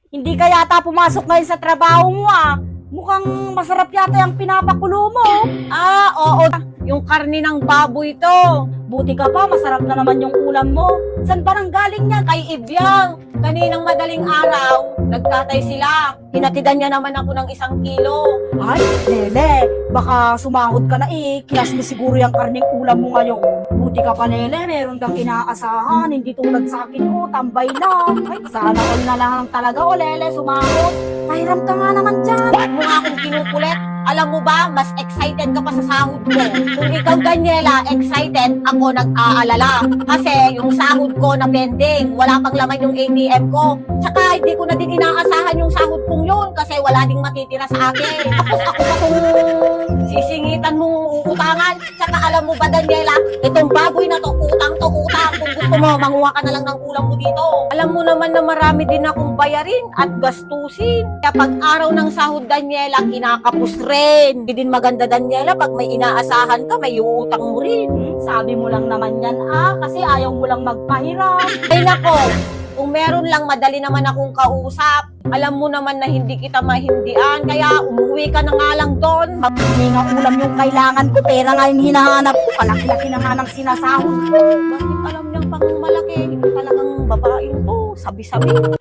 Hindi ka yata pumasok ngayon sa trabaho mo ah. Mukhang masarap yata yung pinapakulo mo. Ah, oo. Yung karne ng baboy to. Buti ka pa, masarap na naman yung ulam mo. San ba nang galing yan? Kay Ibyang. Kaninang madaling araw, nagtatay sila. Hinatidan niya naman ako ng 1 kilo. Ay, Lele, baka sumahod ka na eh. Kinas mo siguro yung karning ulam mo ngayon. Buti ka pa, Lele, meron kang inaasahan. Hindi tulad sa akin mo, tambay lang. Ay, sana all na lang talaga o Lele, sumahod. Pahiram ka nga naman dyan. Huwag mo nga akong kinukulit. Alam mo ba, mas excited ka pa sa sahod ko. Kung ikaw, Daniela, excited, ako nag-aalala. Kasi yung sahod ko na pending, wala pang laman yung ATM ko. Tsaka hindi ko na din inaasahan yung sahod kong yun kasi wala ding matitira sa akin. Tapos ako pa kung sisingitan mong uutangan. Tsaka alam mo ba, Daniela, itong baboy na to, utang to utang. Kung gusto mo, manguha ka na lang ng ulam mo dito. Alam mo naman na marami din akong bayarin at gastusin. Kaya pag araw ng sahod, Daniela, kinakapos rin. Hindi din maganda, Daniela, pag may inaasahan ka, may uutang mo rin. Sabi mo lang naman yan ah, kasi ayaw mo lang magpahiram. Ay nako, kung meron lang, madali naman akong kausap. Alam mo naman na hindi kita mahindian, kaya umuwi ka na nga lang doon. Hindi nga ulam yung kailangan ko, pera nga yung hinahanap ko. Kalaki-laki na nga ng sinasahod ko. Bakit alam niyang pang malaki? Ito talagang babaeng to, sabi-sabi.